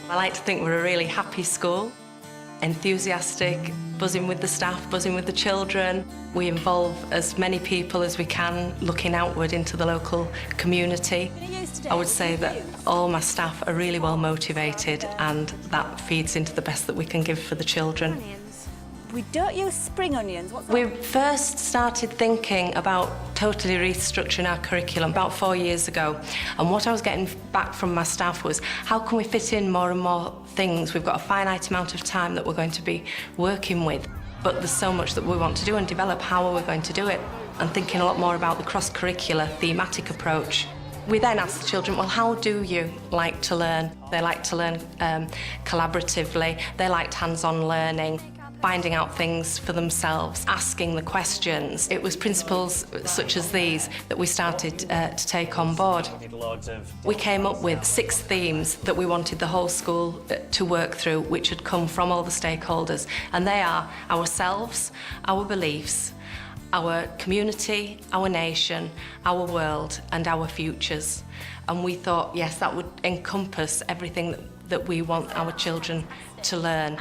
I like to think we're a really happy school, enthusiastic, buzzing with the staff, buzzing with the children. We involve as many people as we can, looking outward into the local community. I would say that all my staff are really well motivated, and that feeds into the best that we can give for the children. We don't use spring onions. We first started thinking about totally restructuring our curriculum about 4 years ago, and what I was getting back from my staff was, how can we fit in more and more things? We've got a finite amount of time that we're going to be working with, but there's so much that we want to do and develop. How are we going to do it? And thinking a lot more about the cross-curricular thematic approach. We then ask the children, well, how do you like to learn? They like to learn collaboratively, they liked hands-on learning, finding out things for themselves, asking the questions. It was principles such as these that we started to take on board. We came up with 6 themes that we wanted the whole school to work through, which had come from all the stakeholders, and they are ourselves, our beliefs, our community, our nation, our world, and our futures. And we thought, yes, that would encompass everything that we want our children to learn.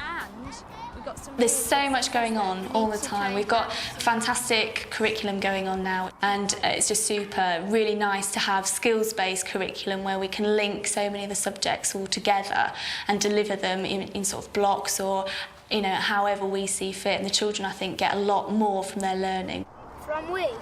There's so much going on all the time. We've got a fantastic curriculum going on now, and it's just super, really nice to have skills-based curriculum where we can link so many of the subjects all together and deliver them in sort of blocks, or, you know, however we see fit. And the children, I think, get a lot more from their learning. From week?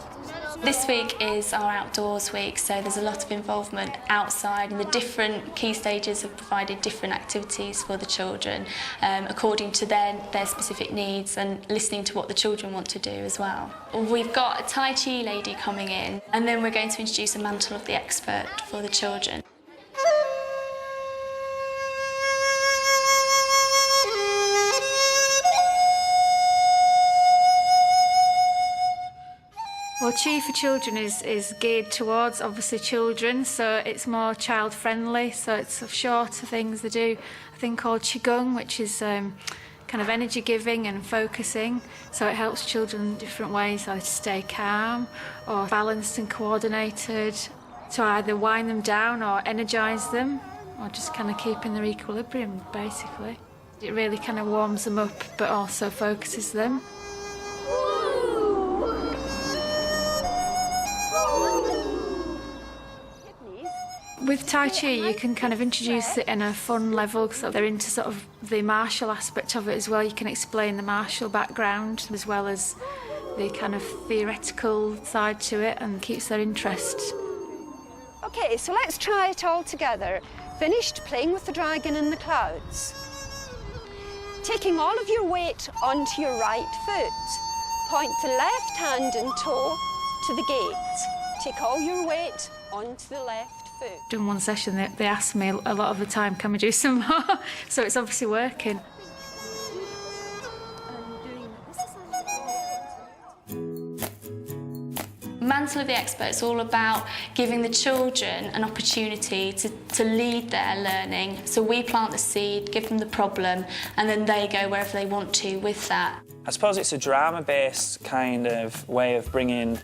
This week is our outdoors week, so there's a lot of involvement outside, and the different key stages have provided different activities for the children according to their specific needs, and listening to what the children want to do as well. We've got a Tai Chi lady coming in, and then we're going to introduce a mantle of the expert for the children. Well, Chi for Children is geared towards, obviously, children, so it's more child-friendly, so it's sort of shorter things. They do a thing called Qigong, which is kind of energy-giving and focusing, so it helps children in different ways, like to stay calm or balanced and coordinated, to either wind them down or energise them, or just kind of keep in their equilibrium, basically. It really kind of warms them up, but also focuses them. With Tai Chi, you can kind of introduce it in a fun level, so they're into sort of the martial aspect of it as well. You can explain the martial background as well as the kind of theoretical side to it, and keeps their interest. OK, so let's try it all together. Finished playing with the dragon in the clouds. Taking all of your weight onto your right foot. Point the left hand and toe to the gate. Take all your weight onto the left foot. In one session, they asked me a lot of the time, can we do some more? So it's obviously working. Mantle of the Expert is all about giving the children an opportunity to lead their learning. So we plant the seed, give them the problem, and then they go wherever they want to with that. I suppose it's a drama-based kind of way of bringing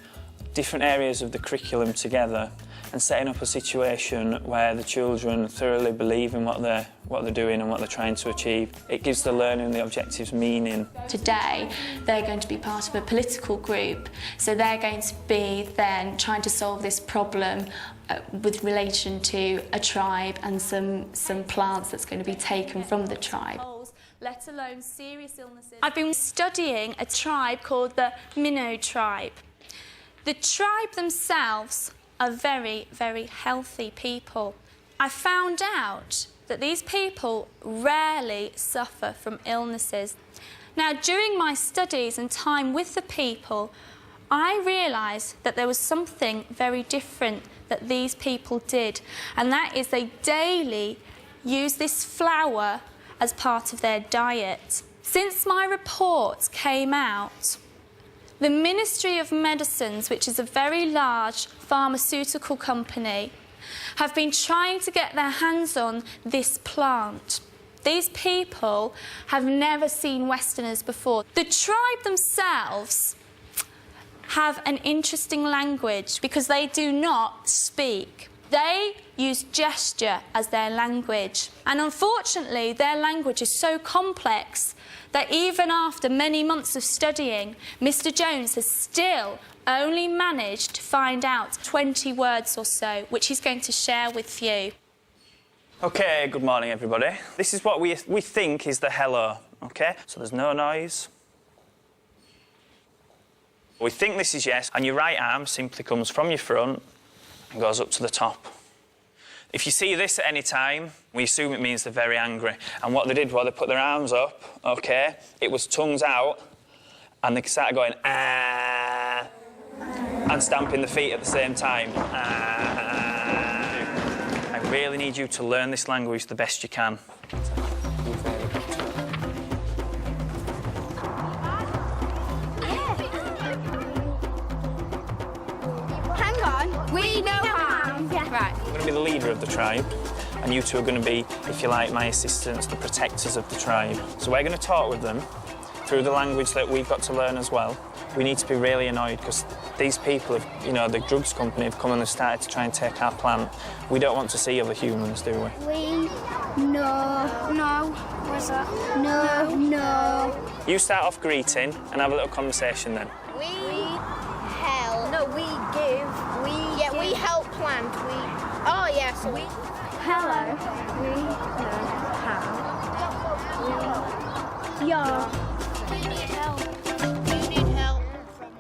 different areas of the curriculum together and setting up a situation where the children thoroughly believe in what they're doing and what they're trying to achieve. It gives the learning and the objectives meaning. Today, they're going to be part of a political group, so they're going to be then trying to solve this problem with relation to a tribe and some plants that's going to be taken from the tribe. Let alone serious illnesses. I've been studying a tribe called the Minnow tribe. The tribe themselves are very, very healthy people. I found out that these people rarely suffer from illnesses. Now, during my studies and time with the people, I realised that there was something very different that these people did, and that is they daily use this flower as part of their diet. Since my report came out, the Ministry of Medicines, which is a very large pharmaceutical company, have been trying to get their hands on this plant. These people have never seen Westerners before. The tribe themselves have an interesting language because they do not speak. They use gesture as their language. And unfortunately, their language is so complex that even after many months of studying, Mr. Jones has still only managed to find out 20 words or so, which he's going to share with you. OK, good morning, everybody. This is what we think is the hello, OK? So there's no noise. We think this is yes, and your right arm simply comes from your front and goes up to the top. If you see this at any time, we assume it means they're very angry. And what they did was they put their arms up, OK? It was tongues out, and they started going, ah, and stamping the feet at the same time. I really need you to learn this language the best you can. Hang on, we know how. Yeah. Right. I'm going to be the leader of the tribe, and you two are going to be, if you like, my assistants, the protectors of the tribe. So we're going to talk with them through the language that we've got to learn as well. We need to be really annoyed because these people, have, you know, the drugs company have come and they've started to try and take our plant. We don't want to see other humans, do we? No. What's that? No. You start off greeting and have a little conversation then. We help. No, we give. We help plant. Oh, yeah, so we... Hello. We know how. Yeah. We need help. You need help from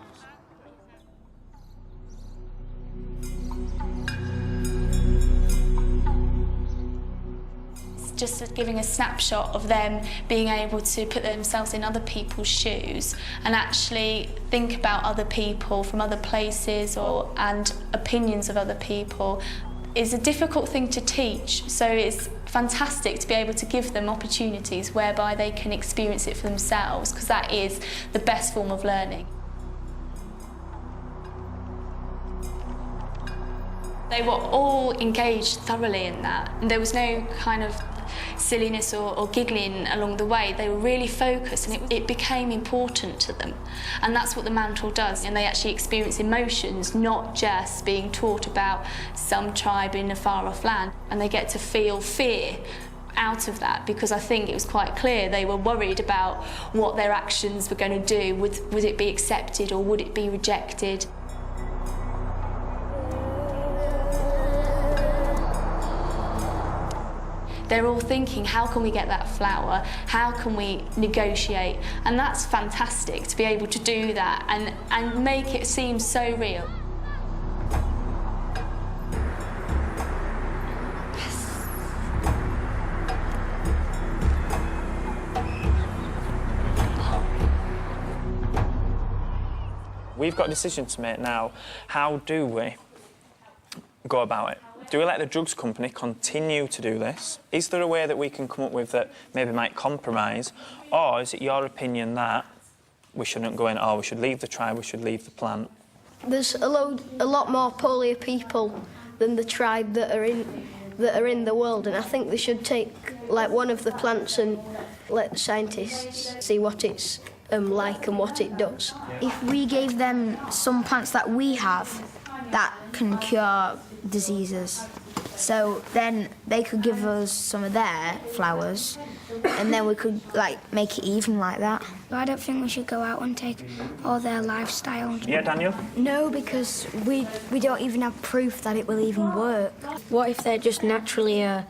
us. Just giving a snapshot of them being able to put themselves in other people's shoes and actually think about other people from other places and opinions of other people is a difficult thing to teach. So it's fantastic to be able to give them opportunities whereby they can experience it for themselves, because that is the best form of learning. They were all engaged thoroughly in that, and there was no kind of silliness or giggling along the way. They were really focused, and it became important to them. And that's what the mantle does, and they actually experience emotions, not just being taught about some tribe in a far-off land, and they get to feel fear out of that, because I think it was quite clear they were worried about what their actions were going to do. Would it be accepted or would it be rejected? They're all thinking, how can we get that flower? How can we negotiate? And that's fantastic to be able to do that and make it seem so real. We've got a decision to make now. How do we go about it? Do we let the drugs company continue to do this? Is there a way that we can come up with that maybe might compromise? Or is it your opinion that we shouldn't go in, or we should leave the tribe, we should leave the plant? There's a lot more polio people than the tribe that are in the world, and I think they should take like one of the plants and let scientists see what it's like and what it does. If we gave them some plants that we have that can cure diseases, so then they could give us some of their flowers and then we could like make it even like that. I don't think we should go out and take all their lifestyle. Yeah, Daniel? No, because we don't even have proof that it will even work. What if they're just naturally a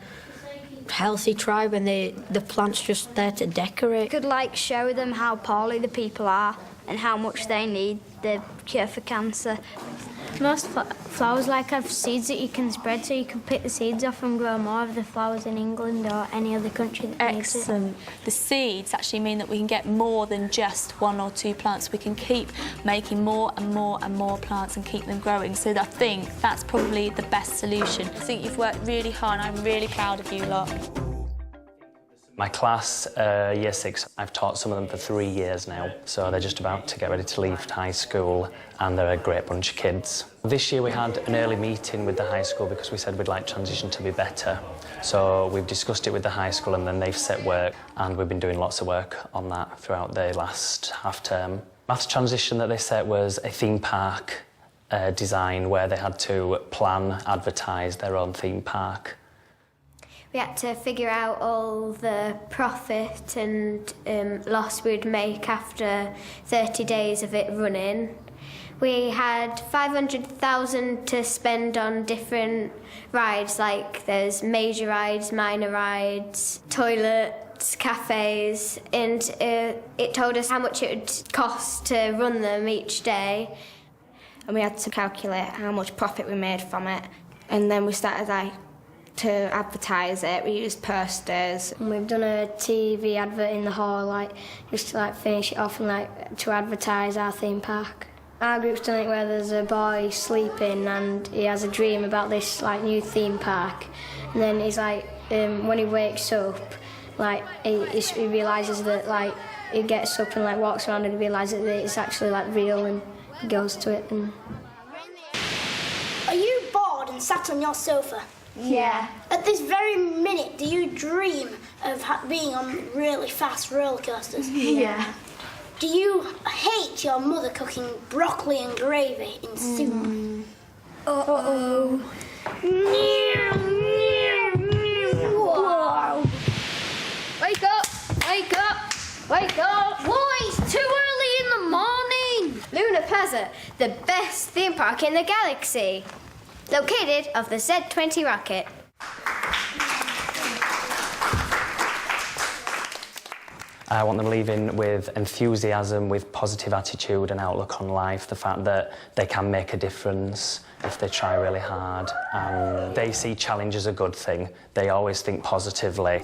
healthy tribe and the plant's just there to decorate? Could like show them how poorly the people are and how much they need the cure for cancer. Most flowers have seeds that you can spread, so you can pick the seeds off and grow more of the flowers in England or any other country that needs it. Excellent. The seeds actually mean that we can get more than just one or two plants. We can keep making more and more and more plants and keep them growing. So I think that's probably the best solution. I think you've worked really hard and I'm really proud of you lot. My class, Year 6, I've taught some of them for 3 years now, so they're just about to get ready to leave high school, and they're a great bunch of kids. This year we had an early meeting with the high school because we said we'd like transition to be better. So we've discussed it with the high school and then they've set work, and we've been doing lots of work on that throughout the last half term. Maths transition that they set was a theme park, design where they had to plan, advertise their own theme park. We had to figure out all the profit and loss we'd make after 30 days of it running. We had 500,000 to spend on different rides, like there's major rides, minor rides, toilets, cafes, and it told us how much it would cost to run them each day. And we had to calculate how much profit we made from it. And then we started to advertise it. We used posters. And we've done a TV advert in the hall, just to finish it off and to advertise our theme park. Our group's done it where there's a boy sleeping and he has a dream about this new theme park, and then he's when he wakes up, he realises that he gets up and walks around and realises that it's actually real, and he goes to it. And... Are you bored and sat on your sofa? Yeah. At this very minute, do you dream of being on really fast roller coasters? Yeah. Do you hate your mother cooking broccoli and gravy in soup? Uh-oh. Wake up! Wake up! Wake up! Why? It's too early in the morning! Luna Plaza, the best theme park in the galaxy. Located off the Z-20 rocket. I want them leaving with enthusiasm, with positive attitude and outlook on life, the fact that they can make a difference if they try really hard. And they see challenge as a good thing. They always think positively.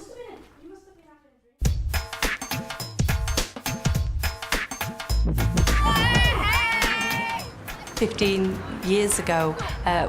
15 years ago,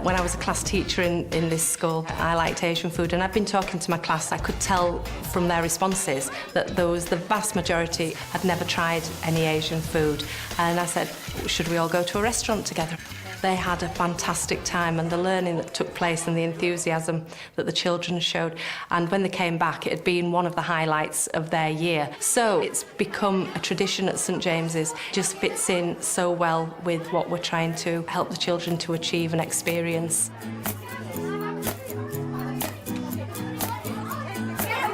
when I was a class teacher in this school, I liked Asian food, and I've been talking to my class. I could tell from their responses that the vast majority had never tried any Asian food. And I said, should we all go to a restaurant together? They had a fantastic time, and the learning that took place and the enthusiasm that the children showed. And when they came back, it had been one of the highlights of their year. So it's become a tradition at St James's. Just fits in so well with what we're trying to help the children to achieve and experience.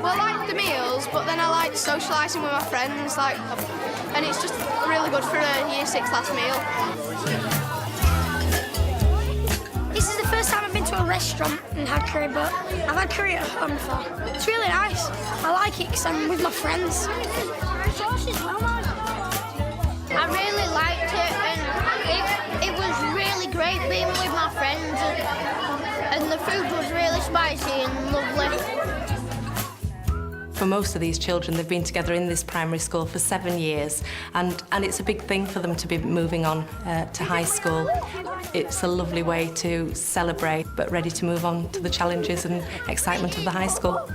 Well, I like the meals, but then I like socialising with my friends, and it's just really good for a Year 6 last meal. This is the first time I've been to a restaurant and had curry, but I've had curry at home before. It's really nice. I like it because I'm with my friends. Sauce as well, man. I really liked it, and it was really great being with my friends, and the food was really spicy and lovely. For most of these children, they've been together in this primary school for 7 years, and it's a big thing for them to be moving on to high school. It's a lovely way to celebrate, but ready to move on to the challenges and excitement of the high school.